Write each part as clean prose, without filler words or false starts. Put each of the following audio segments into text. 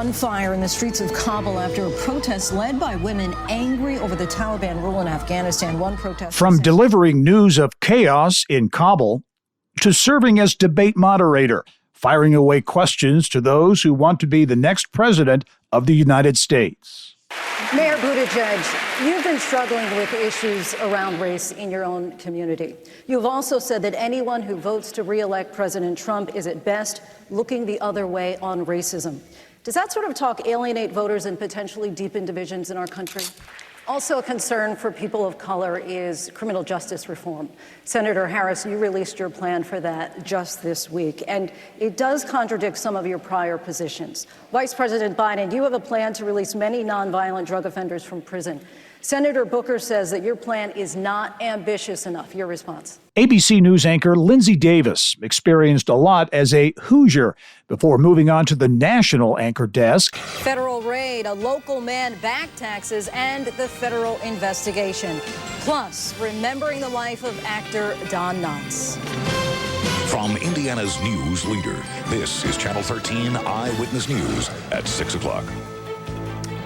Gunfire in the streets of Kabul after a protest led by women angry over the Taliban rule in Afghanistan. One protest from delivering news of chaos in Kabul to serving as debate moderator, firing away questions to those who want to be the next president of the United States. Mayor Buttigieg, you've been struggling with issues around race in your own community. You've also said that anyone who votes to re-elect President Trump is at best looking the other way on racism. Does that sort of talk alienate voters and potentially deepen divisions in our country? Also a concern for people of color is criminal justice reform. Senator Harris, you released your plan for that just this week, and it does contradict some of your prior positions. Vice President Biden, you have a plan to release many nonviolent drug offenders from prison. Senator Booker says that your plan is not ambitious enough. Your response? ABC News anchor Linsey Davis experienced a lot as a Hoosier before moving on to the national anchor desk. Federal raid, a local man back taxes, and the federal investigation. Plus, remembering the life of actor Don Knotts. From Indiana's news leader, this is Channel 13 Eyewitness News at 6 o'clock.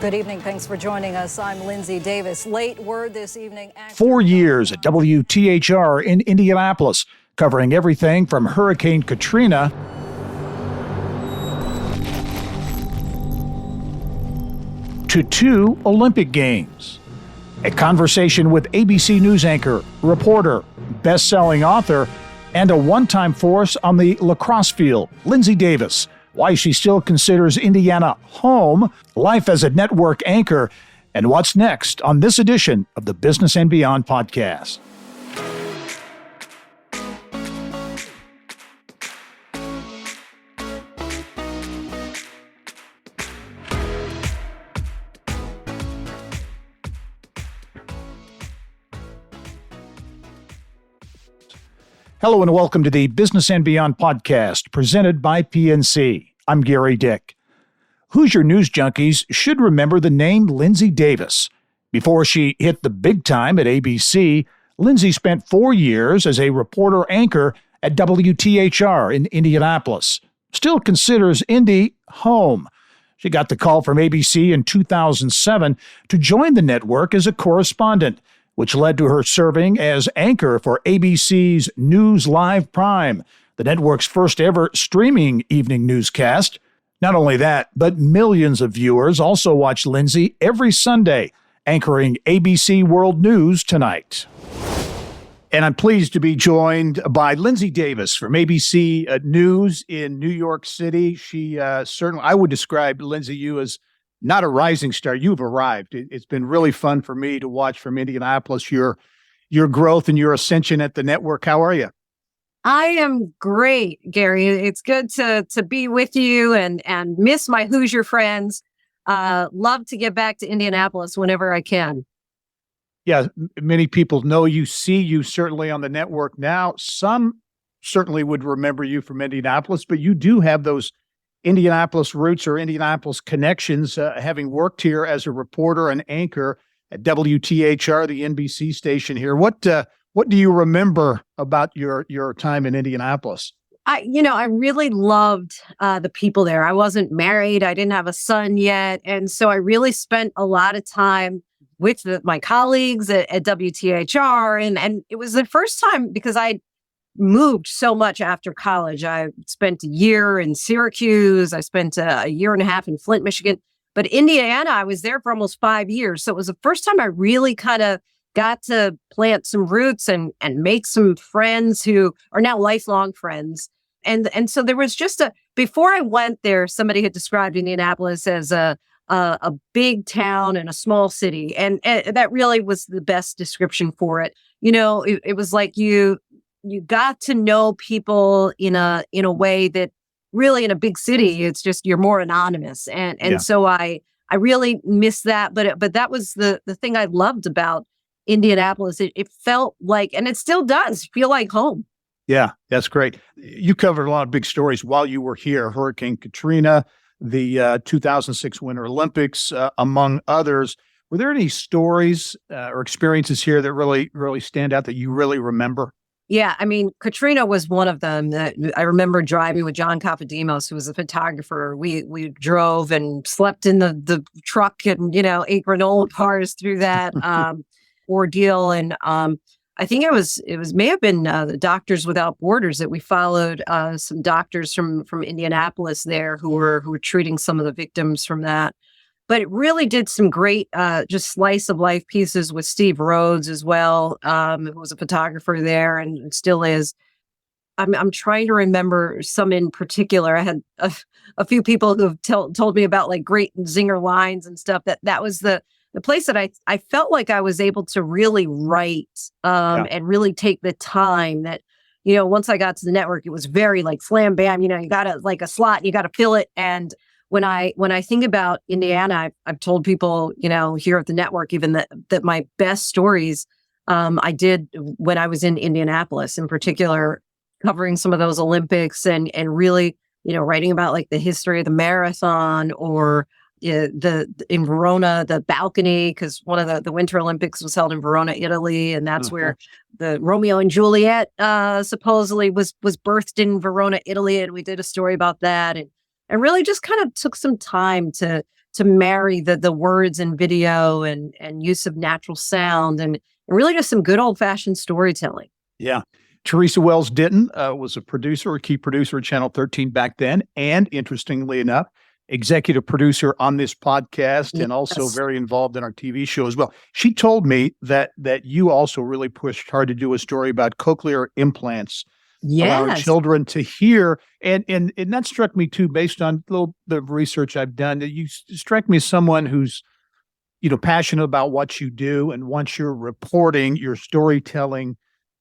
Good evening. Thanks for joining us. I'm Linsey Davis. Late word this evening. 4 years at WTHR in Indianapolis, covering everything from Hurricane Katrina to 2 Olympic Games. A conversation with ABC News anchor, reporter, best-selling author, and a one-time force on the lacrosse field, Linsey Davis. Why she still considers Indiana home, life as a network anchor, and what's next on this edition of the Business and Beyond podcast. Hello and welcome to the Business and Beyond podcast presented by PNC. I'm Gary Dick. Hoosier news junkies should remember the name Linsey Davis. Before she hit the big time at ABC, Linsey spent 4 years as a reporter anchor at WTHR in Indianapolis. Still considers Indy home. She got the call from ABC in 2007 to join the network as a correspondent, which led to her serving as anchor for ABC's News Live Prime, the network's first ever streaming evening newscast. Not only that, but millions of viewers also watch Linsey every Sunday, anchoring ABC World News Tonight. And I'm pleased to be joined by Linsey Davis from ABC News in New York City. She certainly, I would describe, Linsey, you as not a rising star. You've arrived. It's been really fun for me to watch from Indianapolis your growth and your ascension at the network. How are you? I am great, Gary. It's good to be with you and miss my Hoosier friends. Love to get back to Indianapolis whenever I can. Yeah, many people know you, see you certainly on the network now. Some certainly would remember you from Indianapolis, but you do have those Indianapolis roots or Indianapolis connections, having worked here as a reporter and anchor at WTHR, the NBC station here. What do you remember about your time in Indianapolis? I really loved the people there. I wasn't married. I didn't have a son yet. And so I really spent a lot of time with my colleagues at WTHR. And it was the first time because I moved so much after college. I spent a year in Syracuse. I spent a year and a half in Flint, Michigan. But Indiana, I was there for almost 5 years. So it was the first time I really kind of got to plant some roots and make some friends who are now lifelong friends. And so there was just before I went there, somebody had described Indianapolis as a big town and a small city. And that really was the best description for it. It was like you got to know people in a way that really in a big city, it's just you're more anonymous. And so I really miss that. But that was the thing I loved about Indianapolis. It felt like, and it still does feel like home. Yeah, that's great. You covered a lot of big stories while you were here. Hurricane Katrina, the 2006 Winter Olympics, among others. Were there any stories or experiences here that really stand out that you really remember? Yeah, I mean, Katrina was one of them that I remember driving with John Capademos, who was a photographer. We drove and slept in the truck and, ate granola bars through that ordeal. And I think it was may have been the Doctors Without Borders that we followed, some doctors from Indianapolis there who were treating some of the victims from that. But it really did some great, just slice of life pieces with Steve Rhodes as well, who was a photographer there and still is. I'm trying to remember some in particular. I had a few people who have told me about like great zinger lines and stuff. That was the place that I felt like I was able to really write and really take the time that, once I got to the network, it was very like slam bam. You got to like a slot, you got to fill it. And when I think about Indiana, I've told people, here at the network, even that my best stories I did when I was in Indianapolis, in particular, covering some of those Olympics and really, writing about like the history of the marathon or in Verona, the balcony, because one of the Winter Olympics was held in Verona, Italy, and that's where the Romeo and Juliet supposedly was birthed in Verona, Italy, and we did a story about that. And really just kind of took some time to marry the words and video and use of natural sound and really just some good old fashioned storytelling. Yeah. Teresa Wells Ditton was a key producer at Channel 13 back then. And interestingly enough, executive producer on this podcast and also very involved in our TV show as well. She told me that you also really pushed hard to do a story about cochlear implants. Allowing children to hear. And that struck me too, based on a little bit of research I've done. You strike me as someone who's, passionate about what you do and wants your reporting, your storytelling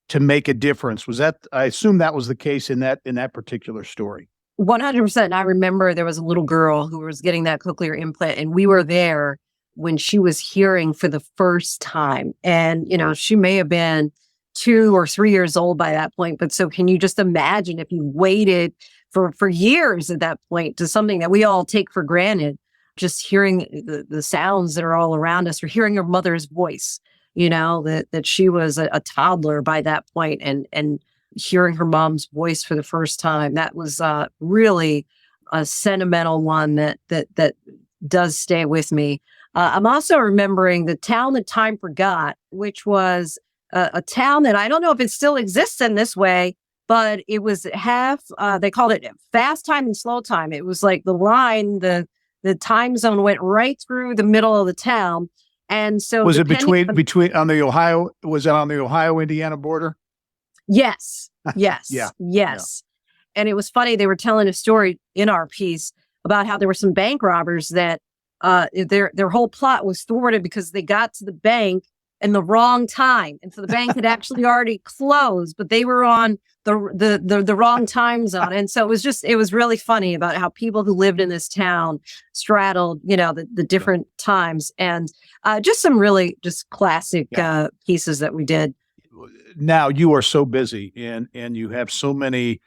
to make a difference. I assume that was the case in that particular story. 100%. I remember there was a little girl who was getting that cochlear implant, and we were there when she was hearing for the first time. And, she may have been 2 or 3 years old by that point. But so can you just imagine if you waited for years at that point to something that we all take for granted, just hearing the sounds that are all around us or hearing her mother's voice, that she was a toddler by that point and hearing her mom's voice for the first time. That was really a sentimental one that does stay with me. I'm also remembering The Town That Time Forgot, which was a town that I don't know if it still exists in this way, but it was they called it fast time and slow time. It was like the line, the time zone went right through the middle of the town. And so was it between on the Ohio-Indiana border? Yes. Yes. Yeah. Yes. Yeah. And it was funny. They were telling a story in our piece about how there were some bank robbers that their whole plot was thwarted because they got to the bank in the wrong time. And so the bank had actually already closed, but they were on the wrong time zone. And so it was really funny about how people who lived in this town straddled, the different times and just some really just classic pieces that we did. Now you are so busy and you have so many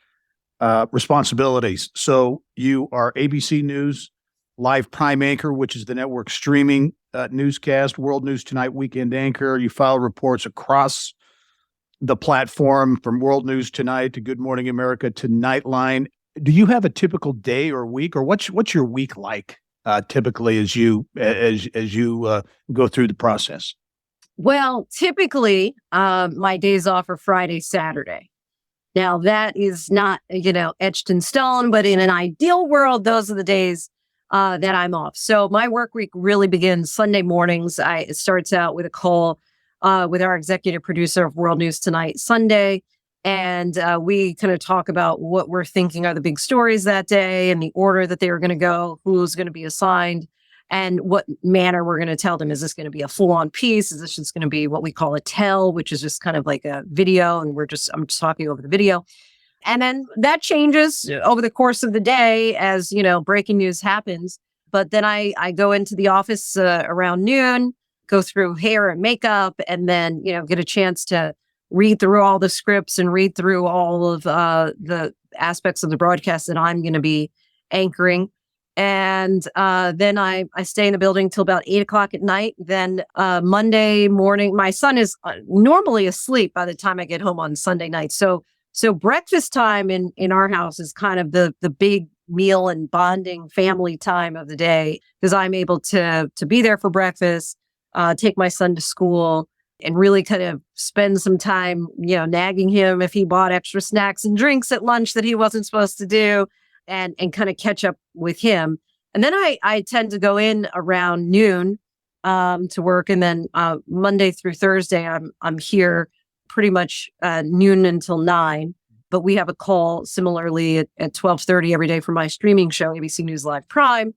responsibilities. So you are ABC News live prime anchor, which is the network streaming newscast, World News Tonight weekend anchor. You file reports across the platform from World News Tonight to Good Morning America to Nightline. Do you have a typical day or week, or what's your week like typically as you go through the process? Well, typically my days off are Friday, Saturday. Now that is not etched in stone, but in an ideal world, those are the days that I'm off. So my work week really begins Sunday mornings. It starts out with a call with our executive producer of World News Tonight Sunday. And we kind of talk about what we're thinking are the big stories that day and the order that they are going to go, who's going to be assigned, and what manner we're going to tell them. Is this going to be a full-on piece? Is this just going to be what we call a tell, which is just kind of like a video, and I'm just talking over the video. And then that changes over the course of the day as, breaking news happens. But then I go into the office around noon, go through hair and makeup, and then, get a chance to read through all the scripts and read through all of the aspects of the broadcast that I'm going to be anchoring. And then I stay in the building till about 8 o'clock at night. Then Monday morning, my son is normally asleep by the time I get home on Sunday night. So breakfast time in our house is kind of the big meal and bonding family time of the day, because I'm able to be there for breakfast, take my son to school, and really kind of spend some time, nagging him if he bought extra snacks and drinks at lunch that he wasn't supposed to do, and kind of catch up with him. And then I tend to go in around noon to work, and then Monday through Thursday I'm here pretty much noon until 9. But we have a call similarly at 12:30 every day for my streaming show, ABC News Live Prime,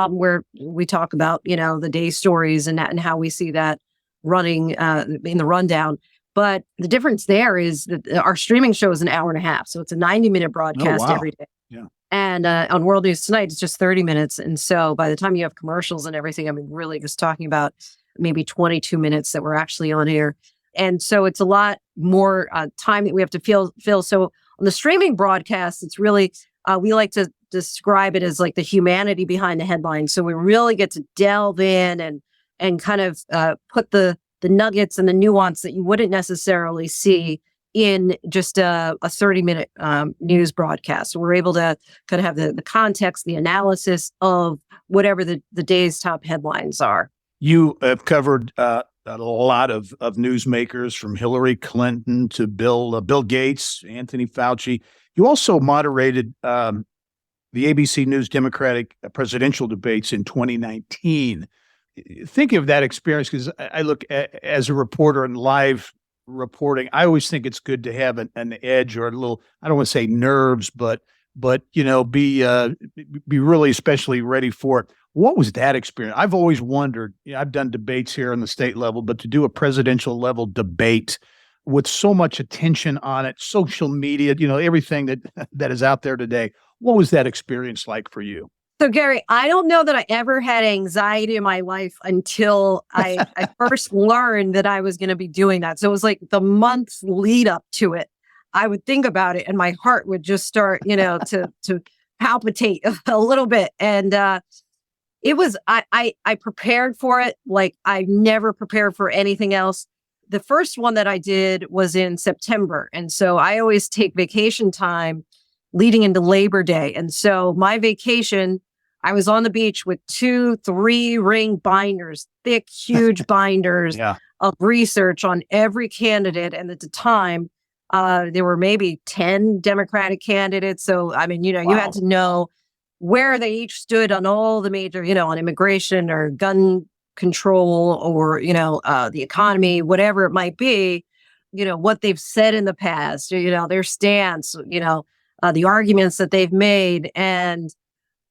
where we talk about, the day stories and how we see that running in the rundown. But the difference there is that our streaming show is an hour and a half. So it's a 90-minute broadcast every day. Yeah. And on World News Tonight, it's just 30 minutes. And so by the time you have commercials and everything, really just talking about maybe 22 minutes that we're actually on air. And so it's a lot more time that we have to fill. So on the streaming broadcast, it's really, we like to describe it as like the humanity behind the headline. So we really get to delve in and kind of put the nuggets and the nuance that you wouldn't necessarily see in just a 30-minute news broadcast. So we're able to kind of have the context, the analysis of whatever the day's top headlines are. You have covered a lot of newsmakers, from Hillary Clinton to Bill Gates, Anthony Fauci. You also moderated the ABC News Democratic presidential debates in 2019. Thinking of that experience, because I look as a reporter in live reporting, I always think it's good to have an edge or a little, I don't want to say nerves, but be really especially ready for it. What was that experience? I've always wondered, I've done debates here on the state level, but to do a presidential level debate with so much attention on it, social media, everything that is out there today, what was that experience like for you? So, Gary, I don't know that I ever had anxiety in my life until I first learned that I was going to be doing that. So it was like the months lead up to it. I would think about it and my heart would just start, to palpitate a little bit. And it was, I prepared for it like I never prepared for anything else. The first one that I did was in September. And so I always take vacation time leading into Labor Day. And so my vacation, I was on the beach with 2 3-ring binders, thick, huge binders of research on every candidate. And at the time, there were maybe 10 Democratic candidates. So, you had to know where they each stood on all the major, on immigration or gun control or, the economy, whatever it might be, what they've said in the past, their stance, the arguments that they've made. And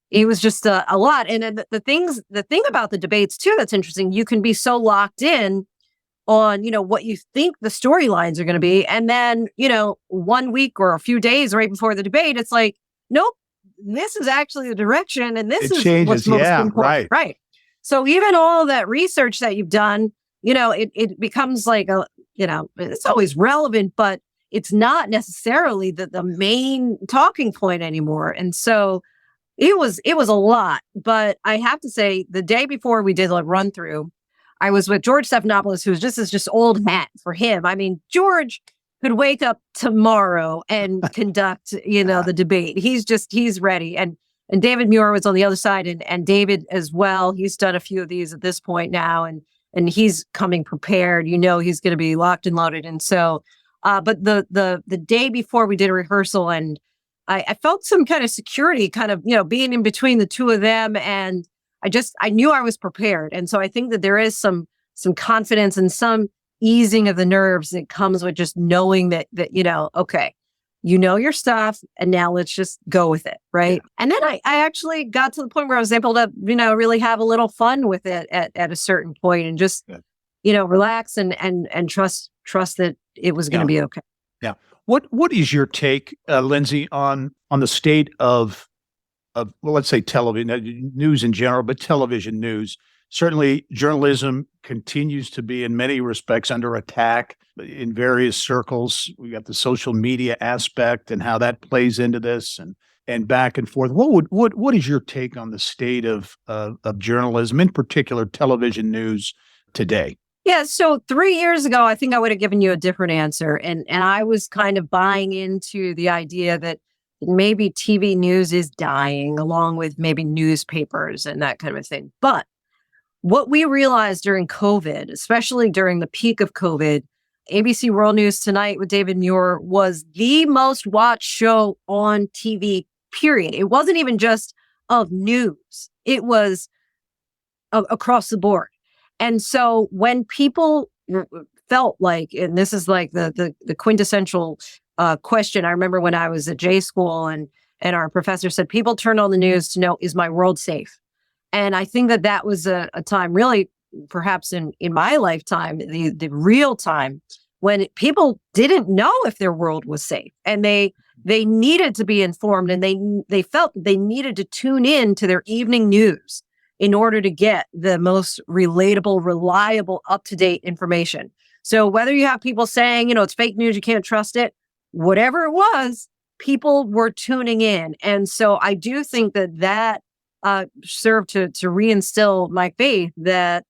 it was just a lot. And then the thing about the debates too, that's interesting, you can be so locked in on, what you think the storylines are going to be. And then, 1 week or a few days right before the debate, it's like, nope, this is actually the direction. And this is changes. what's most important. Right. So even all that research that you've done, it becomes like it's always relevant, but it's not necessarily the main talking point anymore. And so it was a lot. But I have to say, the day before we did a run through, I was with George Stephanopoulos, who's just old hat for him. George could wake up tomorrow and conduct, the debate. He's ready. And David Muir was on the other side, and David as well. He's done a few of these at this point now, and he's coming prepared. He's going to be locked and loaded. And so, but the day before we did a rehearsal, and I felt some kind of security, kind of, being in between the two of them. And I knew I was prepared. And so I think that there is some confidence and some easing of the nerves that comes with just knowing that, okay, your stuff, and now let's just go with it. Right. Yeah. And then I actually got to the point where I was able to, really have a little fun with it at a certain point, and just, relax and trust that it was going to be okay. Yeah. What is your take, Linsey, on the state of let's say television news in general, but television news? Certainly, journalism continues to be, in many respects, under attack in various circles. We got the social media aspect and how that plays into this, and and back and forth. What is your take on the state of journalism, in particular television news today? Yeah, so 3 years ago, I think I would have given you a different answer. And I was kind of buying into the idea that maybe TV news is dying along with maybe newspapers and that kind of thing. But what we realized during COVID, especially during the peak of COVID, ABC World News Tonight with David Muir was the most watched show on TV, period. It wasn't even just of news. It was across the board. And so when people felt like, and this is like the quintessential question, I remember when I was at J school and our professor said, people turn on the news to know, is my world safe? And I think that was a time really, perhaps in my lifetime, the real time when people didn't know if their world was safe, and they needed to be informed, and they felt they needed to tune in to their evening news in order to get the most relatable, reliable, up-to-date information. So whether you have people saying, it's fake news, you can't trust it, whatever it was, people were tuning in. And so I do think that served to reinstill my faith that,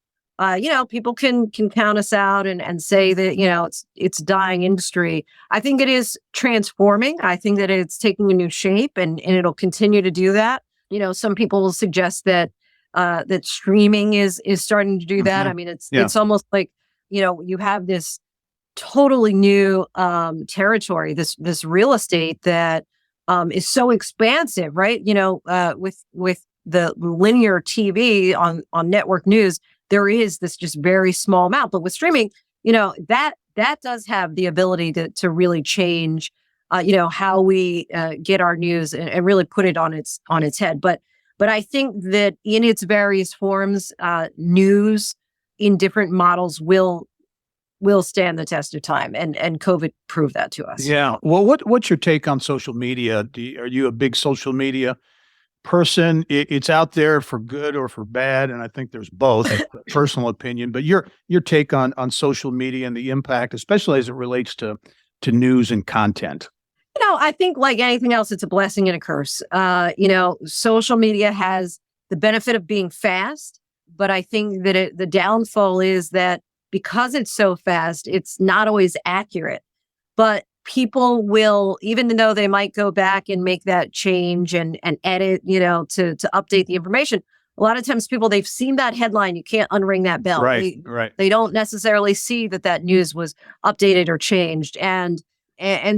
people can count us out and say that, it's a dying industry. I think it is transforming. I think that it's taking a new shape and it'll continue to do that. Some people will suggest that streaming is starting to do that. Mm-hmm. I mean, it's almost like, you have this totally new territory, this real estate that is so expansive, right? With the linear TV on network news, there is this just very small amount. But with streaming, that does have the ability to really change, how we get our news and really put it on its head. But I think that in its various forms, news in different models will stand the test of time, and COVID proved that to us. Yeah. Well, what's your take on social media? Are you a big social media person? It's out there for good or for bad, and I think there's both. Personal opinion, but your take on social media and the impact, especially as it relates to news and content. I think like anything else, it's a blessing and a curse. Social media has the benefit of being fast, but I think that the downfall is that because it's so fast, it's not always accurate. But people will, even though they might go back and make that change and edit, to update the information, a lot of times they've seen that headline, you can't unring that bell. Right. They don't necessarily see that news was updated or changed. And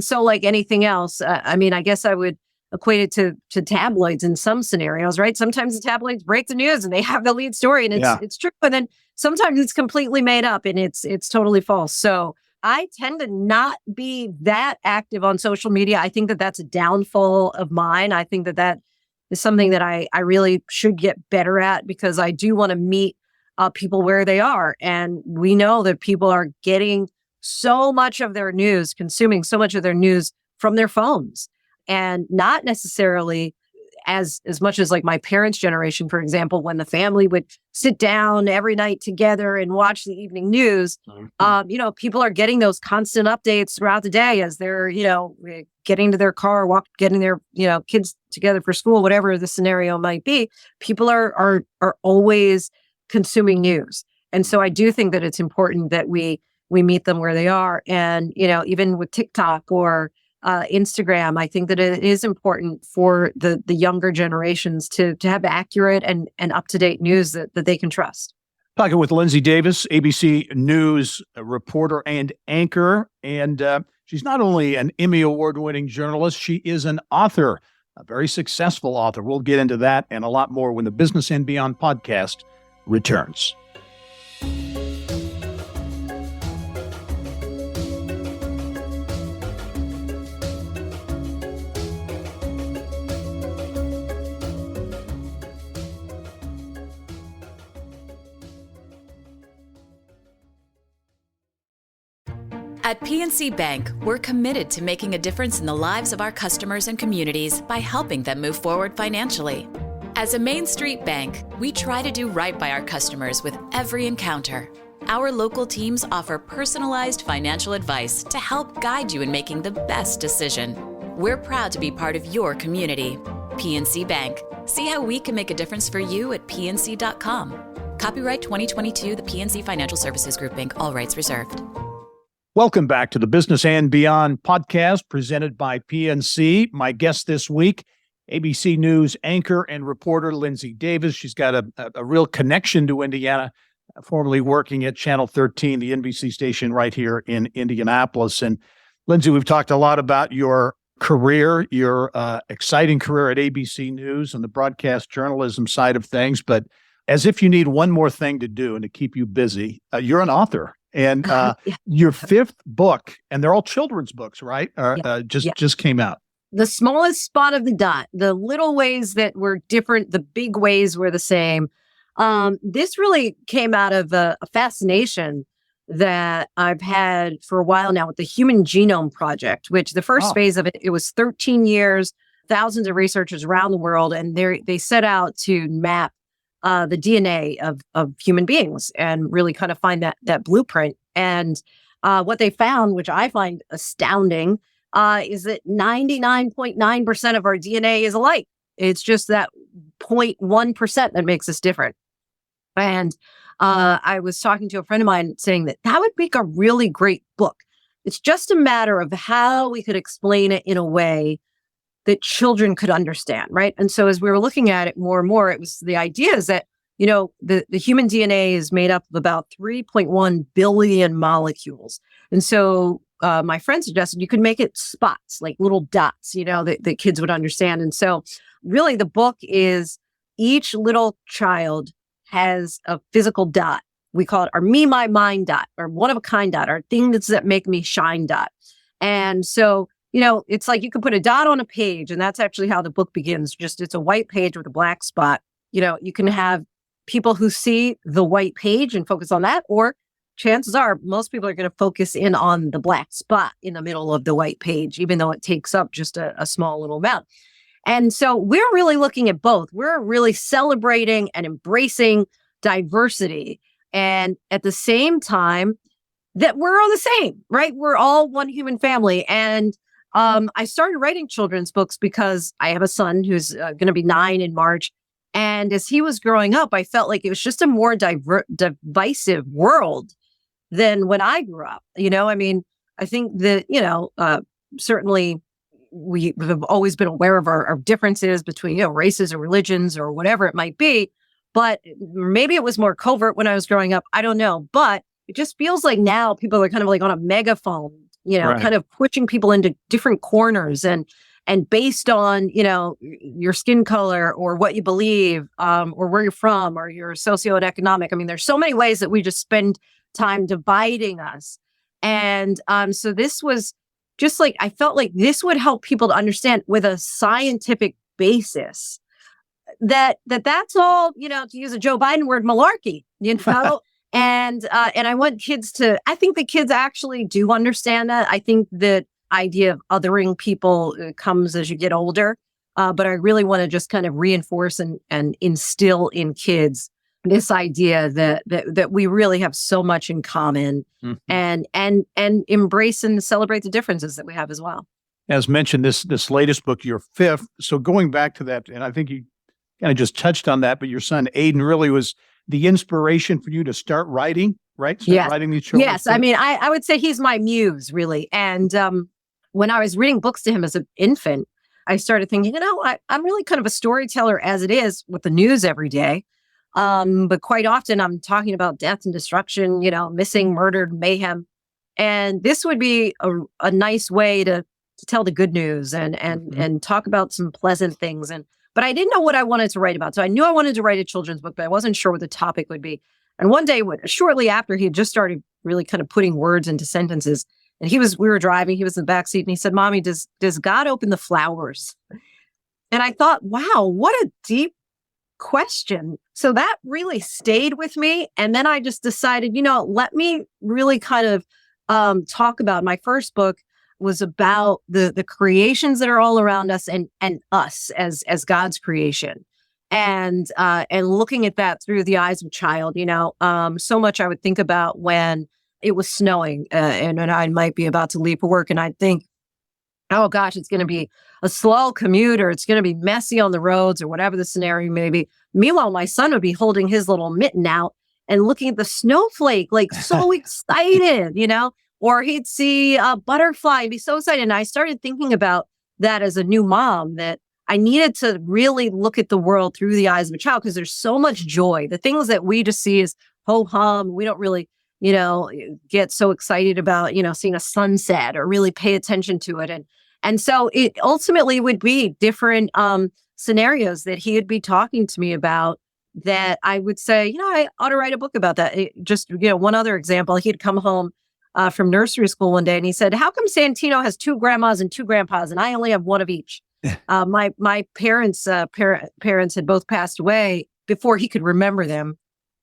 so like anything else, I guess I would equate it to tabloids in some scenarios, right? Sometimes the tabloids break the news and they have the lead story and it's true. And then sometimes it's completely made up and it's totally false. So I tend to not be that active on social media. I think that that's a downfall of mine. I think that is something that I really should get better at, because I do want to meet people where they are. And we know that people are getting so much of their news, consuming so much of their news from their phones, and not necessarily as much as like my parents' generation, for example, when the family would sit down every night together and watch the evening news. People are getting those constant updates throughout the day as they're, getting to their car, getting their, kids together for school, whatever the scenario might be. People are always consuming news. And so I do think that it's important that we meet them where they are. And, even with TikTok or Instagram, I think that it is important for the younger generations to have accurate and up-to-date news that they can trust. Talking with Linsey Davis, ABC News reporter and anchor. And she's not only an Emmy Award-winning journalist, she is an author, a very successful author. We'll get into that and a lot more when the Business and Beyond podcast returns. At PNC Bank, we're committed to making a difference in the lives of our customers and communities by helping them move forward financially. As a Main Street bank, we try to do right by our customers with every encounter. Our local teams offer personalized financial advice to help guide you in making the best decision. We're proud to be part of your community. PNC Bank. See how we can make a difference for you at pnc.com. Copyright 2022, the PNC Financial Services Group, Inc., all rights reserved. Welcome back to the Business and Beyond podcast presented by PNC. My guest this week, ABC News anchor and reporter Linsey Davis. She's got a real connection to Indiana, formerly working at Channel 13, the NBC station right here in Indianapolis. And Linsey, we've talked a lot about your career, your exciting career at ABC News and the broadcast journalism side of things. But as if you need one more thing to do and to keep you busy, you're an author. And your fifth book, and they're all children's books, right? Just came out. The smallest spot of the dot, the little ways that were different, the big ways were the same. This really came out of a fascination that I've had for a while now with the Human Genome Project, which the first phase of it was 13 years, thousands of researchers around the world, and they set out to map the DNA of human beings and really kind of find that blueprint. And what they found, which I find astounding, is that 99.9% of our DNA is alike. It's just that 0.1% that makes us different. And I was talking to a friend of mine saying that would make a really great book. It's just a matter of how we could explain it in a way that children could understand, right? And so as we were looking at it more and more, it was the idea is that, the human DNA is made up of about 3.1 billion molecules. And so my friend suggested you could make it spots, like little dots, that kids would understand. And so really the book is each little child has a physical dot. We call it our me, my, mine dot, or one of a kind dot, our things that make me shine dot. And so, it's like you can put a dot on a page, and that's actually how the book begins. Just it's a white page with a black spot. You can have people who see the white page and focus on that, or chances are most people are going to focus in on the black spot in the middle of the white page, even though it takes up just a small little amount. And so we're really looking at both. We're really celebrating and embracing diversity. And at the same time that we're all the same, right? We're all one human family. And I started writing children's books because I have a son who's going to be 9 in March. And as he was growing up, I felt like it was just a more divisive world than when I grew up. I think that, certainly we have always been aware of our differences between, races or religions or whatever it might be. But maybe it was more covert when I was growing up. I don't know. But it just feels like now people are kind of like on a megaphone, Right. kind of pushing people into different corners and based on, your skin color or what you believe, or where you're from or your socioeconomic. I mean, there's so many ways that we just spend time dividing us. And so this was just like, I felt like this would help people to understand with a scientific basis that's all, to use a Joe Biden word, malarkey, And I want kids I think the kids actually do understand that. I think that idea of othering people comes as you get older. But I really want to just kind of reinforce and instill in kids this idea that we really have so much in common, and embrace and celebrate the differences that we have as well. As mentioned, this latest book, your fifth. So going back to that, and I think you kind of just touched on that, but your son Aiden really was the inspiration for you to start writing, right? Writing these children's Yes. books. I mean, I would say he's my muse, really. And when I was reading books to him as an infant, I started thinking, I'm really kind of a storyteller as it is with the news every day. But quite often I'm talking about death and destruction, missing, murdered, mayhem. And this would be a nice way to tell the good news and talk about some pleasant things. But I didn't know what I wanted to write about. So I knew I wanted to write a children's book, but I wasn't sure what the topic would be. And one day, shortly after, he had just started really kind of putting words into sentences. And we were driving, he was in the backseat, and he said, "Mommy, does God open the flowers?" And I thought, wow, what a deep question. So that really stayed with me. And then I just decided, let me really kind of talk about, my first book was about the creations that are all around us and us as God's creation. And looking at that through the eyes of a child, so much I would think about when it was snowing and I might be about to leave for work, and I'd think, oh gosh, it's going to be a slow commute, or it's going to be messy on the roads, or whatever the scenario may be. Meanwhile, my son would be holding his little mitten out and looking at the snowflake, like so excited, or he'd see a butterfly and be so excited. And I started thinking about that as a new mom, that I needed to really look at the world through the eyes of a child, because there's so much joy. The things that we just see as ho hum, we don't really, get so excited about, seeing a sunset or really pay attention to it. And so it ultimately would be different scenarios that he would be talking to me about, that I would say, I ought to write a book about that. One other example, he'd come home from nursery school one day and he said, how come Santino has two grandmas and two grandpas and I only have one of each? My parents had both passed away before he could remember them.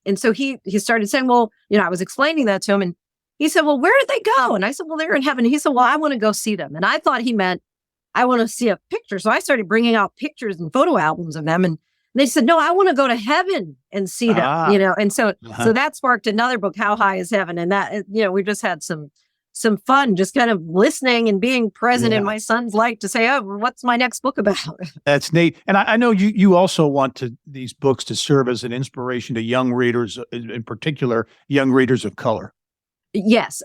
And so he started saying, well, I was explaining that to him, and he said, well, where did they go? And I said, well, they're in heaven. He said, well, I want to go see them. And I thought he meant, I want to see a picture. So I started bringing out pictures and photo albums of them. And they said, no, I want to go to heaven and see them, And so that sparked another book, How High is Heaven? And that, we just had some fun, just kind of listening and being present in my son's life to say, oh, what's my next book about? That's neat. And I know you also want these books to serve as an inspiration to young readers, in particular, young readers of color. Yes.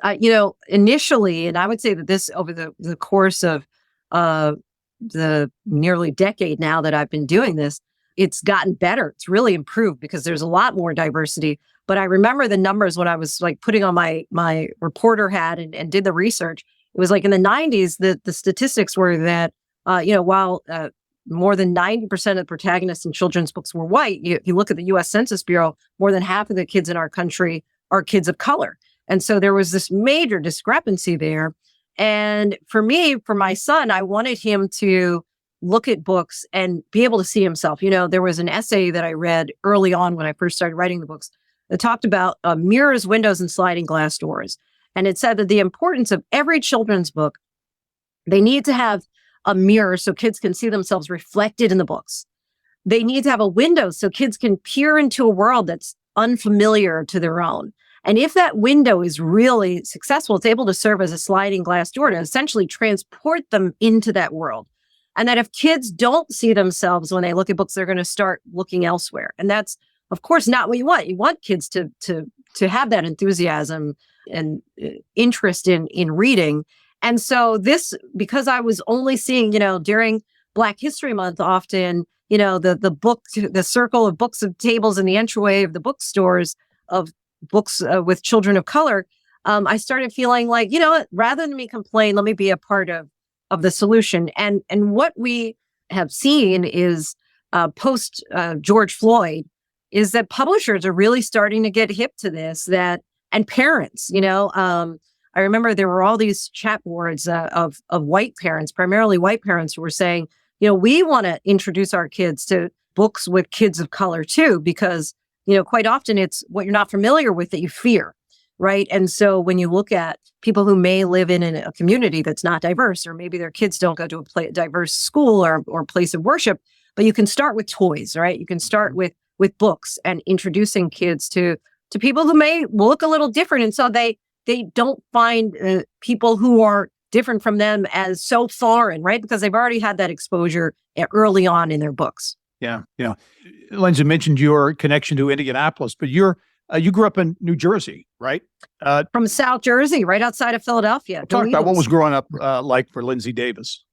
Initially, and I would say that this over the course of the nearly decade now that I've been doing this, it's gotten better. It's really improved because there's a lot more diversity. But I remember the numbers when I was like putting on my reporter hat and did the research. It was like in the 90s, the statistics were that, while more than 90% of protagonists in children's books were white, if you look at the U.S. Census Bureau, more than half of the kids in our country are kids of color. And so there was this major discrepancy there. And for my son, I wanted him to look at books and be able to see himself. There was an essay that I read early on when I first started writing the books that talked about mirrors, windows, and sliding glass doors. And it said that the importance of every children's book, they need to have a mirror so kids can see themselves reflected in the books. They need to have a window so kids can peer into a world that's unfamiliar to their own. And if that window is really successful, it's able to serve as a sliding glass door to essentially transport them into that world. And that if kids don't see themselves when they look at books, they're going to start looking elsewhere. And that's, of course, not what you want. You want kids to have that enthusiasm and interest in reading. And so because I was only seeing, during Black History Month, often, the circle of books of tables in the entryway of the bookstores of books with children of color, I started feeling like, rather than me complain, let me be a part of the solution. And what we have seen is post George Floyd is that publishers are really starting to get hip to this, and parents, I remember there were all these chat boards of white parents, primarily white parents, who were saying, we want to introduce our kids to books with kids of color too, because, quite often it's what you're not familiar with that you fear. Right. And so when you look at people who may live in a community that's not diverse, or maybe their kids don't go to a diverse school or place of worship, but you can start with toys, right? You can start with books and introducing kids to people who may look a little different. And so they don't find people who are different from them as so foreign, right? Because they've already had that exposure early on in their books. Yeah. Yeah. Linsey mentioned your connection to Indianapolis, but you grew up in New Jersey, right? From South Jersey, right outside of Philadelphia. Talk about what was growing up like for Linsey Davis.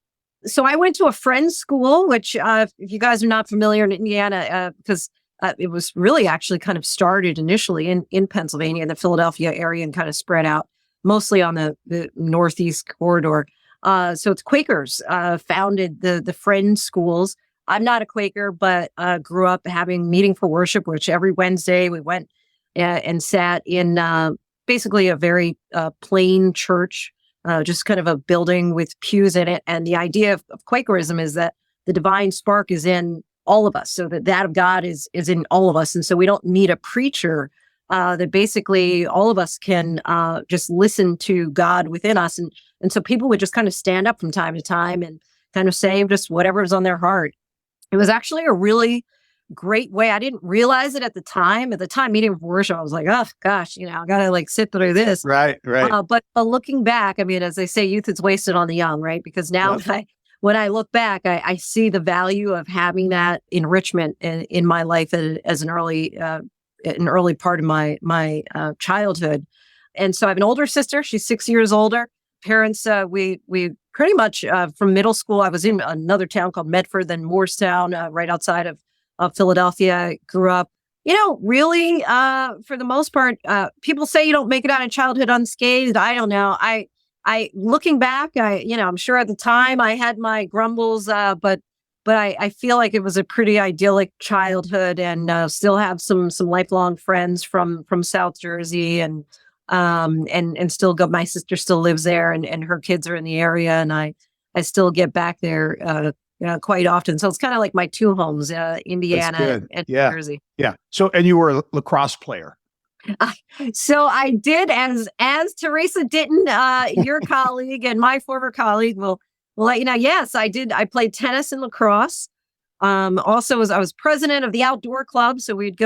So I went to a friend's school, which if you guys are not familiar in Indiana, because it was really actually kind of started initially in Pennsylvania, in the Philadelphia area, and kind of spread out mostly on the Northeast corridor. So it's Quakers founded the Friends schools. I'm not a Quaker, but grew up having meeting for worship, which every Wednesday we went and sat in basically a very plain church, just kind of a building with pews in it. And the idea of Quakerism is that the divine spark is in all of us, so that of God is in all of us. And so we don't need a preacher, that basically all of us can just listen to God within us. And so people would just kind of stand up from time to time and kind of say just whatever was on their heart. It was actually a really great way. I didn't realize it at the time. At the time, meeting for worship, I was like, oh gosh, I gotta like sit through this. Right. But looking back, I mean, as they say, youth is wasted on the young, right? Because now when I look back, I see the value of having that enrichment in my life as an early part of my childhood. And so I have an older sister. She's 6 years older. Parents, we pretty much from middle school, I was in another town called Medford, then Moorestown, right outside of Philadelphia. I grew up, really, for the most part, people say you don't make it out of childhood unscathed. I don't know. I looking back, I'm sure at the time I had my grumbles, but I feel like it was a pretty idyllic childhood, and still have some lifelong friends from South Jersey, and still got, my sister still lives there, and her kids are in the area, and I still get back there quite often. So it's kind of like my two homes, Indiana and New Jersey. Yeah. So, and you were a lacrosse player. So I did, as Teresa didn't, your colleague and my former colleague will let you know. Yes, I did. I played tennis and lacrosse. Also, I was president of the outdoor club, so we'd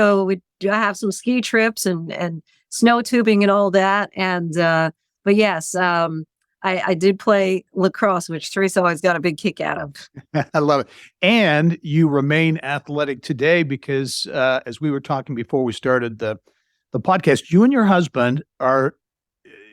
have some ski trips and snow tubing and all that. And but yes, I did play lacrosse, which Teresa always got a big kick out of. I love it. And you remain athletic today because, as we were talking before we started the podcast, you and your husband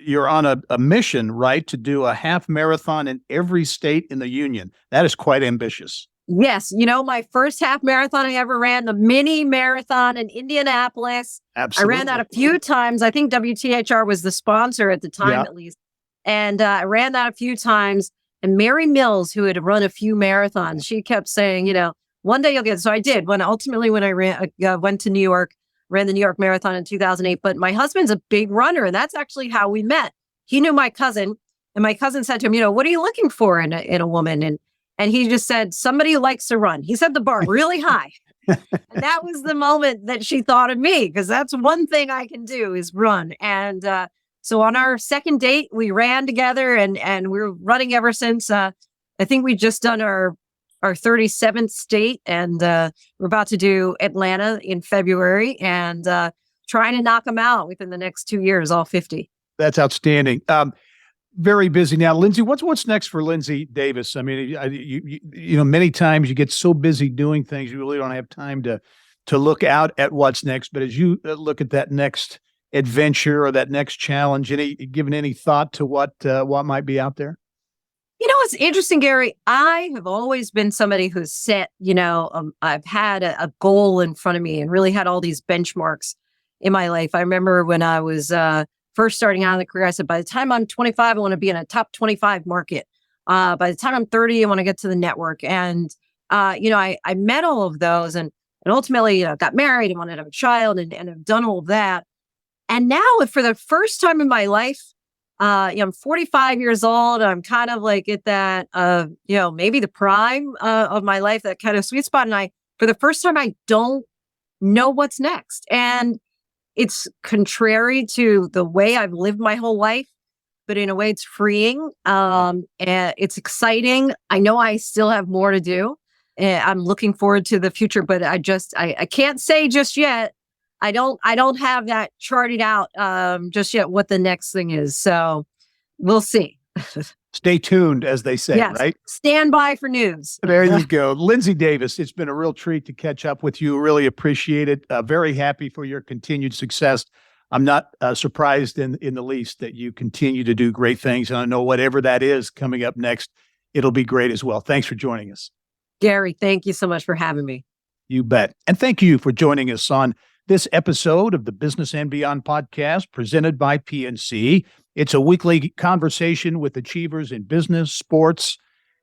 you're on a mission, right, to do a half marathon in every state in the union. That is quite ambitious. Yes. My first half marathon I ever ran, the mini marathon in Indianapolis. Absolutely. I ran that a few times. I think WTHR was the sponsor at the time, at least. And I ran that a few times. And Mary Mills, who had run a few marathons, she kept saying, one day you'll get. So I did. When I went to New York, ran the New York Marathon in 2008. But my husband's a big runner, and that's actually how we met. He knew my cousin, and my cousin said to him, what are you looking for in a woman? And he just said, somebody who likes to run. He set the bar really high. And that was the moment that she thought of me, because that's one thing I can do is run. And so on our second date, we ran together, and we're running ever since. I think we just done our 37th state, and we're about to do Atlanta in February, and trying to knock them out within the next 2 years, all 50. That's outstanding. Very busy now. Linsey, what's next for Linsey Davis? I mean, you many times you get so busy doing things, you really don't have time to look out at what's next. But as you look at that next adventure or that next challenge, given any thought to what might be out there? It's interesting, Gary. I have always been somebody who's set, I've had a goal in front of me and really had all these benchmarks in my life. I remember when I was first starting out in the career, I said, by the time I'm 25, I want to be in a top 25 market. By the time I'm 30, I want to get to the network. And, I met all of those and ultimately, got married and wanted to have a child and have done all of that. And now for the first time in my life, I'm 45 years old. I'm kind of like at that, maybe the prime of my life, that kind of sweet spot. And for the first time, I don't know what's next. And it's contrary to the way I've lived my whole life, but in a way it's freeing. And it's exciting. I know I still have more to do. I'm looking forward to the future, but I can't say just yet. I don't have that charted out just yet what the next thing is. So we'll see. Stay tuned, as they say, yes. Right? Stand by for news. There you go. Linsey Davis, it's been a real treat to catch up with you. Really appreciate it. Very happy for your continued success. I'm not surprised in the least that you continue to do great things. And I know whatever that is coming up next, it'll be great as well. Thanks for joining us. Gary, thank you so much for having me. You bet. And thank you for joining us on this episode of the Business and Beyond podcast presented by PNC. It's a weekly conversation with achievers in business, sports,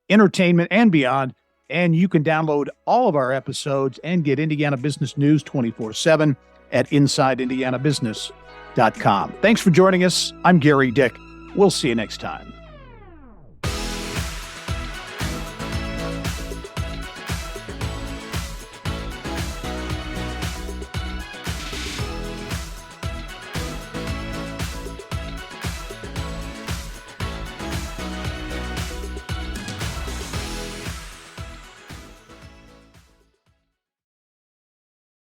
entertainment, and beyond. And you can download all of our episodes and get Indiana business news 24/7 at InsideIndianaBusiness.com. Thanks for joining us. I'm Gary Dick. We'll see you next time.